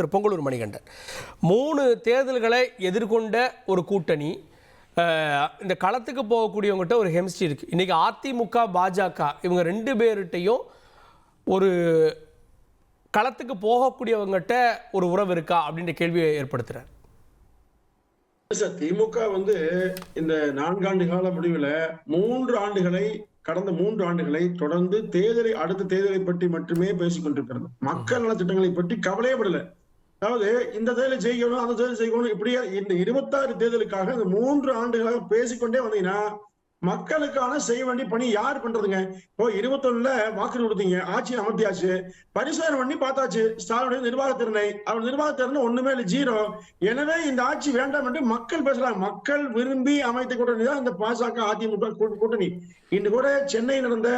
திரு பொங்கலூர் மணிகண்டன், 3 தேர்தல்களை எதிர்கொண்ட ஒரு கூட்டணி, இந்த களத்துக்கு போகக்கூடியவங்ககிட்ட ஒரு கெமிஸ்ட்ரி இருக்குது. இன்றைக்கி அதிமுக பாஜக இவங்க 2 பேர்கிட்டையும் ஒரு களத்துக்கு போகக்கூடியவங்ககிட்ட ஒரு உறவு இருக்கா அப்படின்ற கேள்வியை ஏற்படுத்துகிறார். சார், திமுக இந்த 4 ஆண்டு கால முடிவில் 3 ஆண்டுகளை கடந்த 3 ஆண்டுகளை தொடர்ந்து அடுத்த தேர்தலை பற்றி மட்டுமே பேசிக் கொண்டிருக்கிறது. மக்கள் நல திட்டங்களை பற்றி கவலையே படல. அதாவது இந்த தேர்தலை ஜெயிக்கணும், அந்த தேர்தலை ஜெயிக்கணும், இப்படியே இந்த 26 தேர்தலுக்காக இந்த 3 ஆண்டுகளாக பேசிக்கொண்டே வந்தீங்கன்னா மக்களுக்கான செய்ய வேண்டிய பணி யார் பண்றதுங்க? இப்போ 21ல வாக்கு கொடுத்தீங்க, ஆட்சி அமர்த்தியாச்சு, பரிசோதனை பண்ணி பார்த்தாச்சு. ஸ்டாலினுடைய நிர்வாகத்திறனை, அவர் நிர்வாகத்திறனை ஒண்ணுமே இல்லை, 0. எனவே இந்த ஆட்சி வேண்டாம் என்று மக்கள் பேசுறாங்க. மக்கள் விரும்பி அமைத்த கூட்டணி தான் இந்த பாஜக அதிமுக கூட்டணி. இன்று கூட சென்னை நடந்த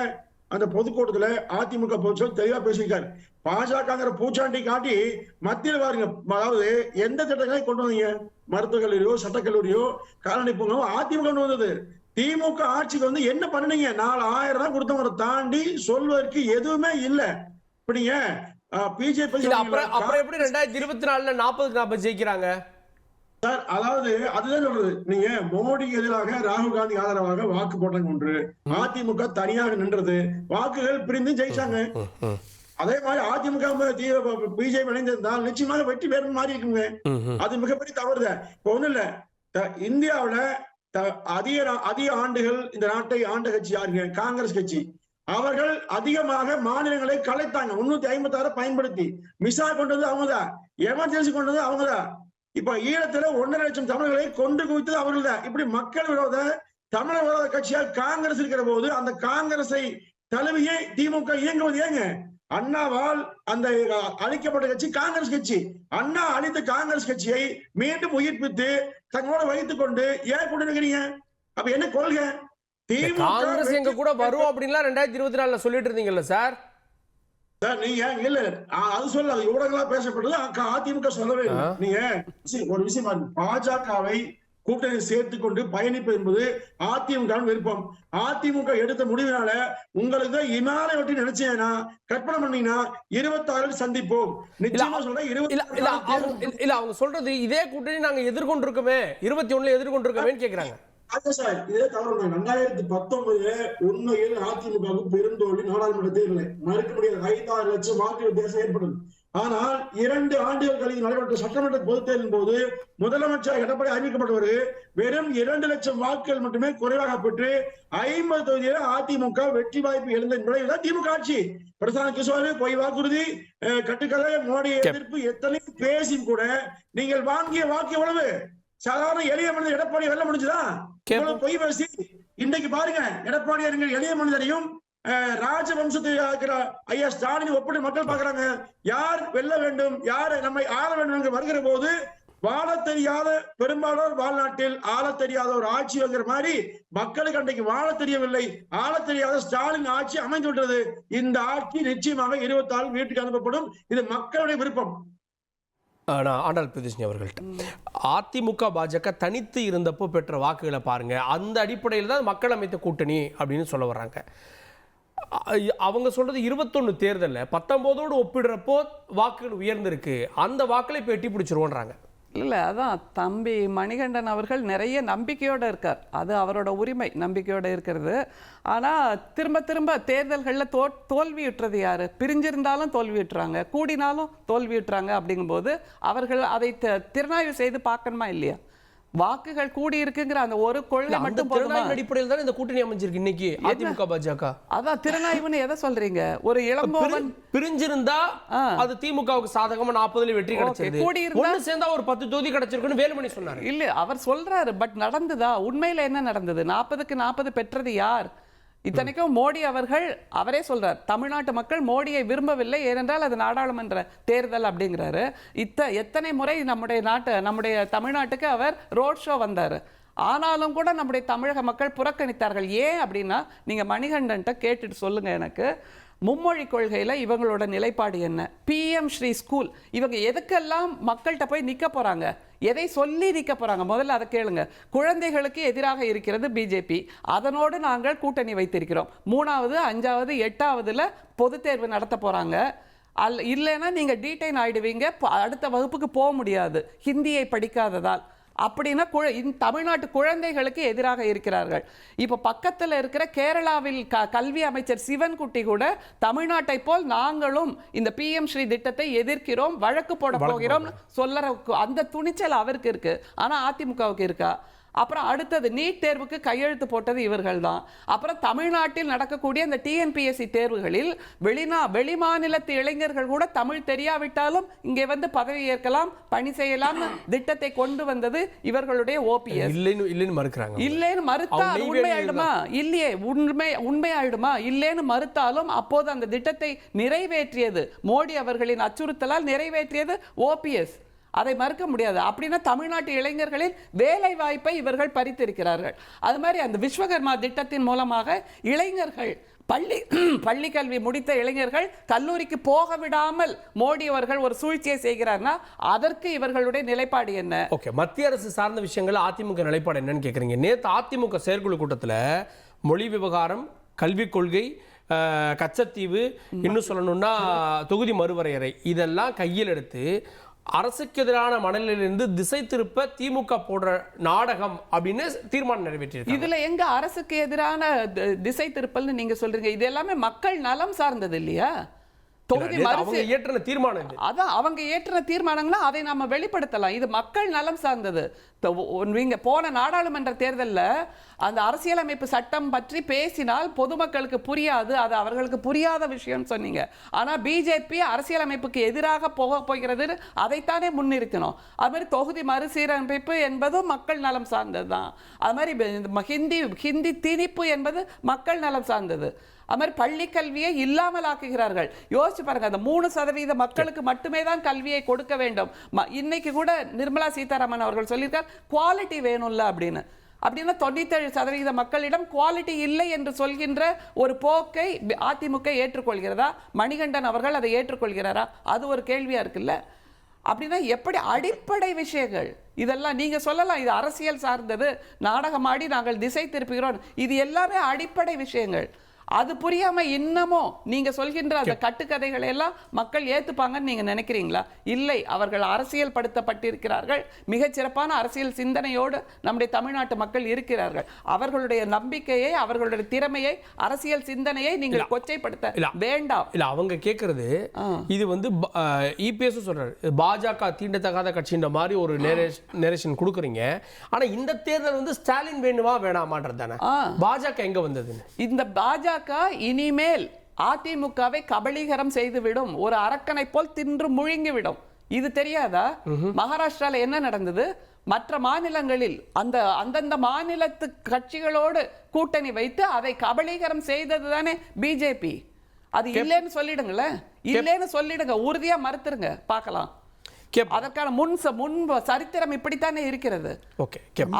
அந்த பொதுக்கூட்டத்துல அதிமுக பொதுச்செயலாளர் தெளிவா பேசியிருக்காரு. பாஜகங்கிற பூச்சாண்டி காட்டி மத்தியில் பாருங்க, அதாவது எந்த திட்டங்களை கொண்டு வந்தீங்க? மருத்துவக் கல்லூரியோ, சட்டக்கல்லூரியோ, காலனி பூங்காவோ அதிமுக கொண்டு வந்தது. திமுக ஆட்சிக்கு என்ன பண்ணுனீங்க? 4000 ரூபாய் கொடுத்தவங்களை தாண்டி சொல்வதற்கு எதுவுமே இல்ல. இப்படிங்க பிஜேபி அப்புறம் எப்படி 2024ல 40-40 ஜெயிக்கிறாங்க சார்? அதாவது அதுதான் சொல்றது. நீங்க மோடிக்கு எதிராக ராகுல் காந்தி ஆதரவாக வாக்கு போட்டாங்க ஒன்று, அதிமுக தனியாக நின்றது, வாக்குகள் பிரிந்து ஜெயிச்சாங்க. அதே மாதிரி அதிமுக பிஜேபி இணைந்திருந்தால் நிச்சயமாக வெற்றி வேறு மாறி இருக்குங்க. அது மிகப்பெரிய தவறுதான். இப்ப ஒண்ணும் இல்ல, இந்தியாவில அதிக ஆண்டுகள் இந்த நாட்டை ஆண்ட கட்சி யாருங்க? காங்கிரஸ் கட்சி. அவர்கள் அதிகமாக மாநிலங்களை கலைத்தாங்க. 356 பயன்படுத்தி மிசா கொண்டது அவங்கதான், எமர்ஜென்சி கொண்டது அவங்கதான். இப்ப ஈழத்துல 1.5 லட்சம் தமிழர்களை கொண்டு குவித்தது அவர்கள் தான். இப்படி மக்கள் விரோத தமிழர் விரோத கட்சியாக காங்கிரஸ் இருக்கிற போது அந்த காங்கிரஸை தழுவியே திமுக இயங்குவது ஏங்க? அண்ணாவால் அந்த அழிக்கப்பட்ட கட்சி காங்கிரஸ் கட்சி. அண்ணா அழித்த காங்கிரஸ் கட்சியை மீண்டும் உயிர்ப்பித்து தங்களோட வைத்துக் கொண்டு ஏன் கொண்டு அப்ப என்ன கொள்கை? காங்கிரஸ் எங்க கூட வரும் அப்படின்லாம் 2024ல சொல்லிட்டு இருந்தீங்கல்ல சார்? நீங்க இல்ல அது சொல்ல, அது ஊடகங்களா பேசப்பட்டது, அதிமுக சொல்லவே இல்லை. நீங்க ஒரு விஷயம், பாஜகவை கூட்டணி சேர்த்துக் கொண்டு பயணிப்பது என்பது அதிமுக விருப்பம். அதிமுக எடுத்த முடிவினால உங்களுக்கு இமாலய வெற்றி நினைச்சேன்னா கற்பனை பண்ணீங்கன்னா 26 சந்திப்போம். நிச்சயமா சொல்றேன். இல்ல அவங்க சொல்றது இதே கூட்டணி நாங்க எதிர்கொண்டிருக்கோமே, 21ல எதிர்கொண்டிருக்கோமே கேக்குறாங்க. அது சார், இதே தவறு. 2019 உண்மையில் அதிமுக பெருந்தோல்வி. நாடாளுமன்ற தேர்தலை மறுக்க முடியாது. 5-6 லட்சம் வாக்கு வித்தியாசம் ஏற்படும். ஆனால் 2 ஆண்டுகள் கழித்து நடைபெற்ற சட்டமன்ற பொதுத் தேர்தலின் போது முதலமைச்சர் எடப்பாடி அறிவிக்கப்பட்டவர் வெறும் 2 லட்சம் வாக்குகள் மட்டுமே குறைவாக பெற்று 50 தொகுதியில் அதிமுக வெற்றி வாய்ப்பு எழுந்த நிலையில்தான் திமுக ஆட்சி. பிரசாந்த் கிஷோர் பொய் வாக்குறுதி, கட்டுக்கதை, மோடி எதிர்ப்பு எத்தனை பேசியும் கூட நீங்கள் வாங்கிய வாக்கு எவ்வளவு? சாதாரண எளிய மனிதர் எடப்பாடி வெல்ல முடிஞ்சுதா? பொய் பேசி இன்னைக்கு பாருங்க, எடப்பாடி எளிய மனிதரையும் ராஜவம்சத்தை ஐயா ஸ்டாலின் ஒப்பிட்டு மக்கள் பாக்குறாங்க. யார் வெல்ல வேண்டும், யார் நம்மை ஆள வேண்டும் என்று வருகிற போது வாழ தெரியாத பெரும்பாலோர் வாழ்நாட்டில் ஆள தெரியாத ஒரு ஆட்சி வருகிற மாதிரி மக்களுக்கு அன்றைக்கு வாழ தெரியவில்லை. ஆள தெரியாத ஸ்டாலின் ஆட்சி அமைந்து விட்டது. இந்த ஆட்சி நிச்சயமாக 26 வீட்டுக்கு அனுப்பப்படும். இது மக்களுடைய விருப்பம். ஆண்டாள் பிரியதர்ஷினி அவர்கள்ட்ட அதிமுக பாஜக தனித்து இருந்தப்போ பெற்ற வாக்குகளை பாருங்க, அந்த அடிப்படையில் தான் மக்கள் அமைத்த கூட்டணி அப்படின்னு சொல்ல வர்றாங்க. அவங்க சொல்றது 21 தேர்தலில் 19ஓடு ஒப்பிடுறப்போ வாக்குகள் உயர்ந்திருக்கு, அந்த வாக்களை இப்போ எட்டி பிடிச்சிருவோன்றாங்க. இல்லை, அதான் தம்பி மணிகண்டன் அவர்கள் நிறைய நம்பிக்கையோடு இருக்கார். அது அவரோட உரிமை, நம்பிக்கையோடு இருக்கிறது. ஆனால் திரும்ப திரும்ப தேர்தல்களில் தோல்வியுற்றது யார்? பிரிஞ்சிருந்தாலும் தோல்வியுற்றாங்க, கூடினாலும் தோல்வியுற்றாங்க. அப்படிங்கும்போது அவர்கள் அதை திறனாய்வு செய்து பார்க்கணுமா இல்லையா? வாக்குகள் கூடி இருக்குங்கிற அந்த ஒரு கொள்கை மட்டும் அடிப்படையில் தான் இந்த கூட்டணி அமைஞ்சிருக்கு இன்னைக்கு அதிமுக பாஜக. அதான் திறனாய்வுன்னு எதை சொல்றீங்க? ஒரு இளங்கோவன் பிரிஞ்சிருந்தா அது திமுகவுக்கு சாதகமா 40ல வெற்றி கிடைச்சது, கூடி இருந்தா சேர்ந்தா ஒரு 10 தொகுதி கிடைச்சிருக்குன்னு வேலுமணி சொன்னாரு. இல்ல, அவர் சொல்றாரு, பட் நடந்ததா? உண்மையில என்ன நடந்தது? 40க்கு 40 பெற்றது யார்? இத்தனைக்கும் மோடி அவர்கள் அவரே சொல்றார், தமிழ்நாட்டு மக்கள் மோடியை விரும்பவில்லை, ஏனென்றால் அது நாடாளுமன்ற தேர்தல் அப்படிங்கிறாரு. எத்தனை முறை நம்முடைய தமிழ்நாட்டுக்கு அவர் ரோட் ஷோ வந்தார். ஆனாலும் கூட நம்முடைய தமிழக மக்கள் புறக்கணித்தார்கள். ஏன் அப்படின்னா, நீங்க மணிகண்டன்ட்ட கேட்டுட்டு சொல்லுங்க எனக்கு. மும்மொழி கொள்கையில் இவங்களோட நிலைப்பாடு என்ன? PM ஸ்ரீ ஸ்கூல், இவங்க எதுக்கெல்லாம் மக்கள்கிட்ட போய் நிற்க போகிறாங்க, எதை சொல்லி நிற்க போகிறாங்க? முதல்ல அதை கேளுங்க. குழந்தைகளுக்கு எதிராக இருக்கிறது பிஜேபி, அதனோடு நாங்கள் கூட்டணி வைத்திருக்கிறோம். 3வது 5வது 8வதுல பொது தேர்வு நடத்த போகிறாங்க. இல்லைன்னா நீங்க டீடைன் ஆயிடுவீங்க, அடுத்த வகுப்புக்கு போக முடியாது ஹிந்தியை படிக்காததால். அப்படின்னா தமிழ்நாட்டு குழந்தைகளுக்கு எதிராக இருக்கிறார்கள். இப்போ பக்கத்தில் இருக்கிற கேரளாவில் கல்வி அமைச்சர் சிவன்குட்டி கூட தமிழ்நாட்டை போல் நாங்களும் இந்த PM ஸ்ரீ திட்டத்தை எதிர்க்கிறோம், வழக்கு போட போகிறோம் சொல்ல அந்த துணிச்சல் அவருக்கு இருக்கு. ஆனா அதிமுகவுக்கு இருக்கா? அப்புறம் அடுத்தது நீட் தேர்வுக்கு கையெழுத்து போட்டது இவர்கள் தான். அப்புறம் தமிழ்நாட்டில் நடக்கக்கூடிய இந்த TNPSC தேர்வுகளில் வெளிமாநிலத்து இளைஞர்கள் கூட தமிழ் தெரியாவிட்டாலும் இங்கே வந்து பதவி ஏற்கலாம், பணி செய்யலாம் திட்டத்தை கொண்டு வந்தது இவர்களுடைய OPS. இல்லைன்னு மறுக்கிறாங்க. இல்லைன்னு மறுத்தா உண்மையாயிடுமா? இல்லையே, உண்மையாயிடுமா? இல்லைன்னு மறுத்தாலும் அப்போது அந்த திட்டத்தை நிறைவேற்றியது மோடி அவர்களின் அச்சுறுத்தலால் நிறைவேற்றியது OPS. அதை மறுக்க முடியாது. அப்படின்னா தமிழ்நாட்டு இளைஞர்களின் வேலை வாய்ப்பை இவர்கள் பறித்திருக்கிறார்கள். அது மாதிரி அந்த விஸ்வகர்மா திட்டத்தின் மூலமாக இளைஞர்கள் பள்ளி கல்வி முடித்த இளைஞர்கள் கல்லூரிக்கு போக விடாமல் மோடி அவர்கள் ஒரு சூழ்ச்சியை செய்கிறார்னா அதற்கு இவர்களுடைய நிலைப்பாடு என்ன? ஓகே, மத்திய அரசு சார்ந்த விஷயங்கள் அதிமுக நிலைப்பாடு என்னன்னு கேட்குறீங்க. நேற்று அதிமுக செயற்குழு கூட்டத்தில் மொழி விவகாரம், கல்விக் கொள்கை, கச்சத்தீவு, இன்னும் சொல்லணும்னா தொகுதி மறுவரையறை, இதெல்லாம் கையில் எடுத்து அரசுக்கு எதிரான மனநிலையிலிருந்து திசை திருப்ப திமுக போடுற நாடகம் அப்படின்னு தீர்மானம் நிறைவேற்றியிருக்கு. இதுல எங்க அரசுக்கு எதிரான திசை திருப்பல்னு நீங்க சொல்றீங்க? இது எல்லாமே மக்கள் நலம் சார்ந்தது இல்லையா? அவங்க ஏற்றின தீர்மானம், அதான் அவங்க ஏற்றின தீர்மானங்களா அதை நாம வெளிப்படுத்தலாம். இது மக்கள் நலம் சார்ந்தது. நீங்க போன நாடாளுமன்ற தேர்தலில் அந்த அரசியலமைப்பு சட்டம் பற்றி பேசினால் பொதுமக்களுக்கு புரியாது, அது அவர்களுக்கு புரியாத விஷயம் சொன்னீங்க. ஆனா பிஜேபி அரசியலமைப்புக்கு எதிராக போகிறது, அதைத்தானே முன்னிறுத்தினோம். அது மாதிரி தொகுதி மறுசீரமைப்பு என்பதும் மக்கள் நலம் சார்ந்தது தான். அது மாதிரி ஹிந்தி திணிப்பு என்பது மக்கள் நலம் சார்ந்தது. அது மாதிரி பள்ளி கல்வியை இல்லாமல் ஆக்குகிறார்கள். யோசிச்சு பாருங்க, அந்த 3% மக்களுக்கு மட்டுமே தான் கல்வியை கொடுக்க வேண்டும். இன்னைக்கு கூட நிர்மலா சீதாராமன் அவர்கள் சொல்லியிருக்கார் குவாலிட்டி வேணும்ல அப்படின்னு. அப்படின்னா 97% மக்களிடம் குவாலிட்டி இல்லை என்று சொல்கின்ற ஒரு போக்கை அதிமுக ஏற்றுக்கொள்கிறதா? மணிகண்டன் அவர்கள் அதை ஏற்றுக்கொள்கிறாரா? அது ஒரு கேள்வியா இருக்குல்ல. அப்படின்னா எப்படி அடிப்படை விஷயங்கள் இதெல்லாம் நீங்க சொல்லலாம், இது அரசியல் சார்ந்தது, நாடகமாடி நாங்கள் திசை திருப்புகிறோம், இது எல்லாமே அடிப்படை விஷயங்கள். அது புரியாம இன்னமும் நீங்க சொல்கின்ற அந்த கட்டுக்கதைகளை எல்லாம் மக்கள் ஏத்துப்பாங்கன்னு நீங்க நினைக்கிறீங்களா? இல்லை, அவர்கள் அரசியல் படுத்தப்பட்டிருக்கிறார்கள். மிகச்சிறப்பான அரசியல் சிந்தனையோடு நம்முடைய தமிழ்நாட்டு மக்கள் இருக்கிறார்கள். அவர்களுடைய நம்பிக்கையை, அவர்களுடைய திறமையை, அரசியல் சிந்தனையை நீங்கள் கொச்சைப்படுத்த வேண்டாம். இல்ல, அவங்க கேட்கறது இது வந்து EPS சொல்றாரு பாஜக தீண்டத்தகாத கட்சின்ற மாதிரி ஒரு நேரேஷன் கொடுக்குறீங்க. ஆனா இந்த தேர்தல் வந்து ஸ்டாலின் வேணுமா வேணாமான்றது தானே. பாஜக எங்க வந்தது? இந்த பாஜக இனிமேல் அதிமுகவை கபலீகரம் செய்துவிடும், ஒரு அரக்கனை போல் தின்று முழுங்கிவிடும். இது தெரியாதா? மகாராஷ்டிரால என்ன நடந்தது? மற்ற மாநிலங்களில் அந்தந்த மாநிலத்து கட்சிகளோடு கூட்டணி வைத்து அதை கபலீகரம் செய்தது தானே பிஜேபி. அது இல்லைன்னு சொல்லிடுங்களேன், இல்லைன்னு சொல்லிடுங்க, உறுதியா மறுத்துருங்க, பார்க்கலாம். அதற்கான முன் சரித்திரம் இப்படித்தானே இருக்கிறது.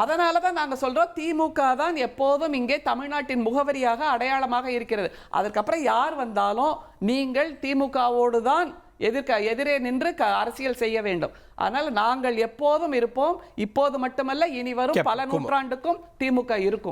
அதனாலதான் நாங்க சொல்றோம் திமுக தான் எப்போதும் இங்கே தமிழ்நாட்டின் முகவரியாக அடையாளமாக இருக்கிறது. அதற்கப்புறம் யார் வந்தாலும் நீங்கள் திமுகவோடு தான் எதிரே நின்று அரசியல் செய்ய வேண்டும். அதனால நாங்கள் எப்போதும் இருப்போம். இப்போது மட்டுமல்ல, இனி வரும் பல நூற்றாண்டுக்கும் திமுக இருக்கும்.